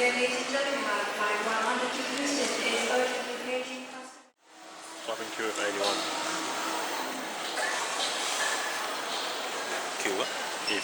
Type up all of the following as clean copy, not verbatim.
ladies and gentlemen, flight 100 to Houston is urgently paging customers. Cabin crew of 81. Killer, if.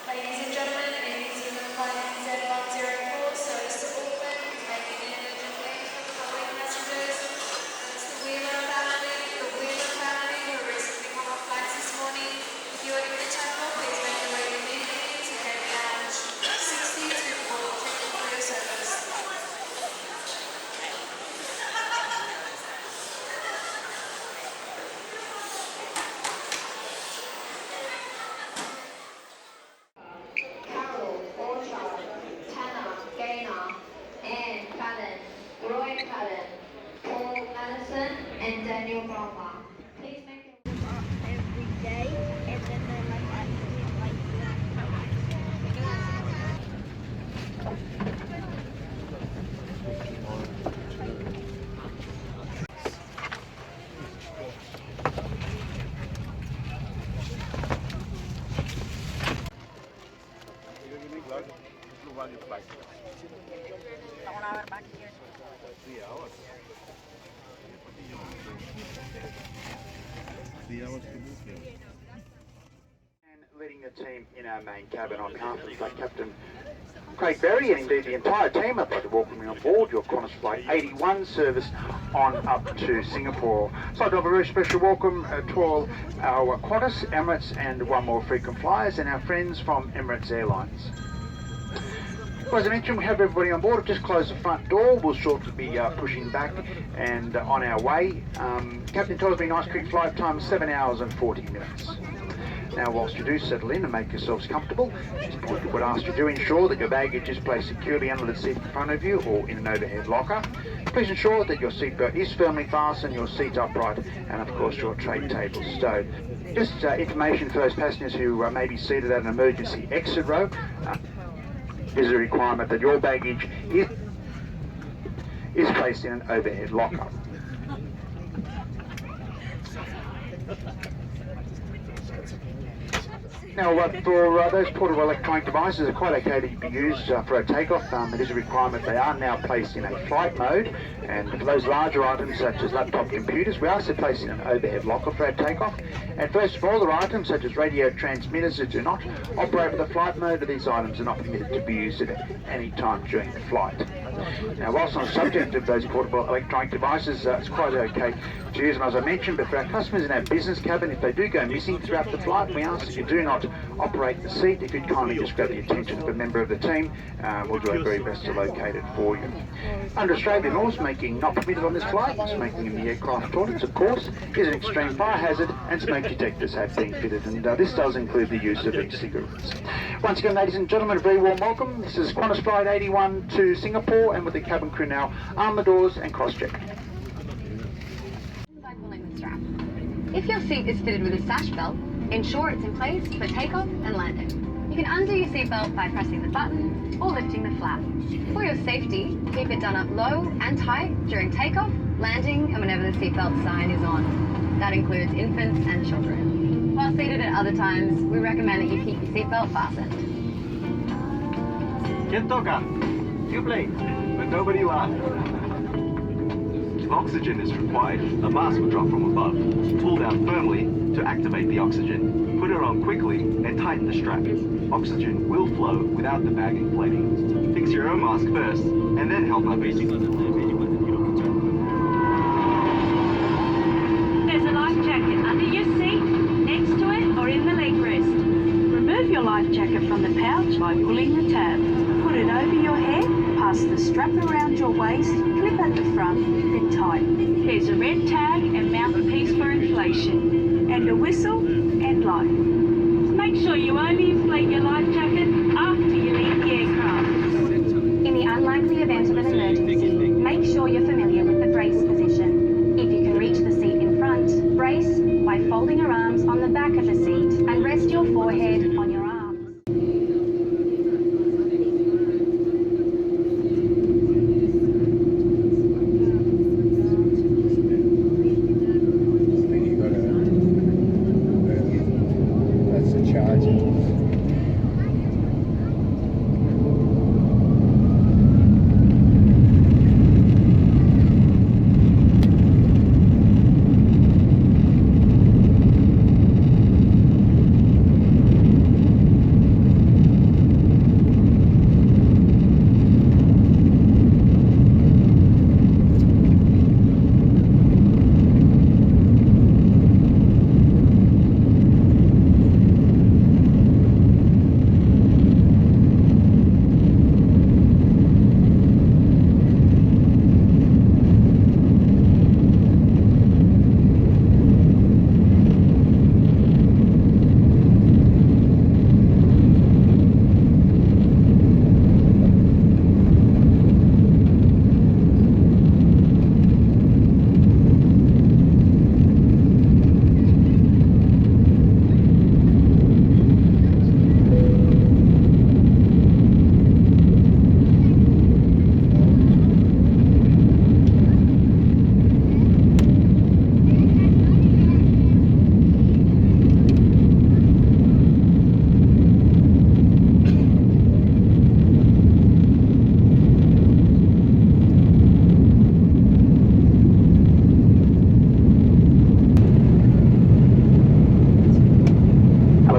Ladies and gentlemen, New Zealand flight VH-QPE service to Auckland is making an urgent plane for the following passengers. That's the Wheeler family, who recently come off flights this morning. If you are in the terminal, please make your way immediately to cabin lounge 60 to board check-in for your service. And Daniel Bromma. Please make it every day, and then they're And leading the team in our main cabin on behalf of Flight Captain Craig Berry and indeed the entire team, I'd like to welcome you on board your Qantas Flight 81 service on up to Singapore. So I'd like to have a very special welcome to all our Qantas, Emirates and one more frequent flyers and our friends from Emirates Airlines. Well, as I mentioned, we have everybody on board. I've just closed the front door. We'll shortly be pushing back and on our way. Captain told me nice quick flight time, 7 hours and 40 minutes. Now, whilst you do settle in and make yourselves comfortable, just what we would ask you to ensure that your baggage is placed securely under the seat in front of you or in an overhead locker. Please ensure that your seatbelt is firmly fastened, your seat upright, and of course your tray table stowed. Just information for those passengers who may be seated at an emergency exit row. Is a requirement that your baggage is placed in an overhead locker. Now, for those portable electronic devices are quite okay to be used for a takeoff. It is a requirement they are now placed in a flight mode, and for those larger items such as laptop computers, we ask to place in an overhead locker for our takeoff. And for smaller items such as radio transmitters that do not operate with the flight mode, these items are not permitted to be used at any time during the flight. Now, whilst on the subject of those portable electronic devices, it's quite okay to use them as I mentioned, but for our customers in our business cabin, if they do go missing throughout the flight, we ask that you do not operate the seat. If you'd kindly just grab the attention of a member of the team, we'll do our very best to locate it for you. Under Australian laws, smoking not permitted on this flight. Smoking in the aircraft toilets, of course, is an extreme fire hazard, and smoke detectors have been fitted, and this does include the use of e-cigarettes. Once again, ladies and gentlemen, a very warm welcome. This is Qantas Flight 81 to Singapore, and with the cabin crew now, arm the doors and cross-check. By pulling the strap. If your seat is fitted with a sash belt, ensure it's in place for takeoff and landing. You can undo your seatbelt by pressing the button or lifting the flap. For your safety, keep it done up low and tight during takeoff, landing, and whenever the seatbelt sign is on. That includes infants and children. While seated at other times, we recommend that you keep your seatbelt fastened. ¿Quién toca? You play, but nobody laughs. If oxygen is required, a mask will drop from above. Pull down firmly to activate the oxygen. Put it on quickly and tighten the strap. Oxygen will flow without the bag inflating. Fix your own mask first, and then help others. There's a life jacket under your seat, next to it, or in the leg rest. Remove your life jacket from the pouch by pulling the tab. Put it over your head, pass the strap around your waist, clip at the front, then tighten. There's a red tag and mouthpiece for inflation, and a whistle and light. Make sure you only inflate your life jacket after you leave the aircraft. In the unlikely event of an emergency, make sure you're familiar with the brace position. If you can reach the seat in front, brace by folding your arms on the back of the seat and rest your forehead on your arms. That's the charger.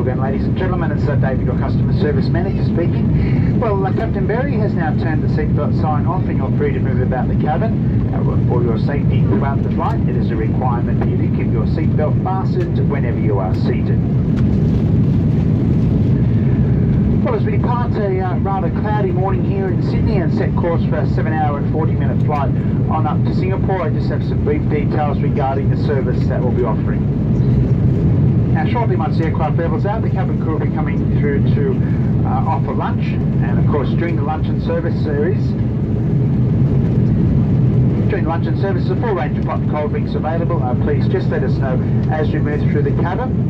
Ladies and gentlemen, it's David, your customer service manager speaking. Well, Captain Berry has now turned the seatbelt sign off and you're free to move about the cabin. For your safety throughout the flight, it is a requirement for you to keep your seatbelt fastened whenever you are seated. Well, as we depart a rather cloudy morning here in Sydney and set course for a 7-hour and 40-minute flight on up to Singapore, I just have some brief details regarding the service that we'll be offering. Now, shortly once the aircraft levels out, the cabin crew will be coming through to offer lunch, and of course during the luncheon service a full range of hot and cold drinks available. Please just let us know as we move through the cabin.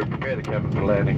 prepare the cabin for landing.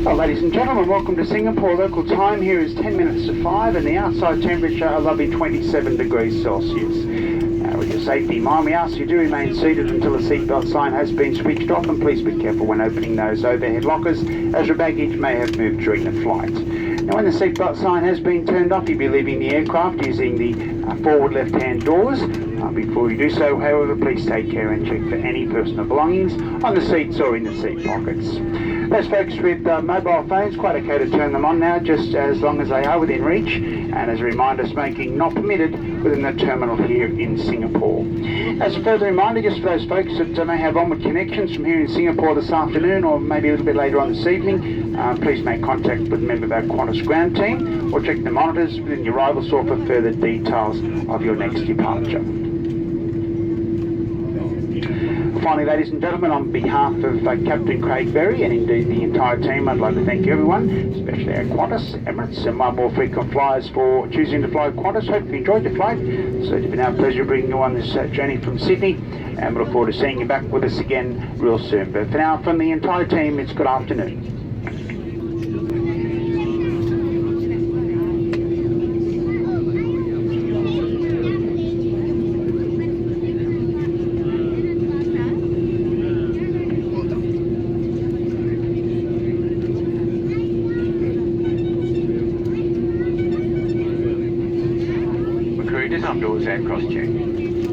Well, ladies and gentlemen, welcome to Singapore. Local time here is 10 minutes to 5 and the outside temperature a lovely 27 degrees Celsius. With your safety in mind, we ask you to remain seated until the seatbelt sign has been switched off, and please be careful when opening those overhead lockers as your baggage may have moved during the flight. Now, when the seatbelt sign has been turned off, you'll be leaving the aircraft using the forward left-hand doors. Before you do so, however, please take care and check for any personal belongings on the seats or in the seat pockets. Those folks with mobile phones, quite okay to turn them on now, just as long as they are within reach. And as a reminder, smoking not permitted within the terminal here in Singapore. As a further reminder, just for those folks that may have onward connections from here in Singapore this afternoon or maybe a little bit later on this evening, please make contact with a member of our Qantas ground team or check the monitors within your arrival store for further details of your next departure. Finally, ladies and gentlemen, on behalf of Captain Craig Berry and indeed the entire team, I'd like to thank everyone, especially our Qantas, Emirates and my more frequent flyers for choosing to fly Qantas. Hope you enjoyed your flight. So it's been our pleasure bringing you on this journey from Sydney, and we look forward to seeing you back with us again real soon. But for now, from the entire team, it's good afternoon. Doors and cross check.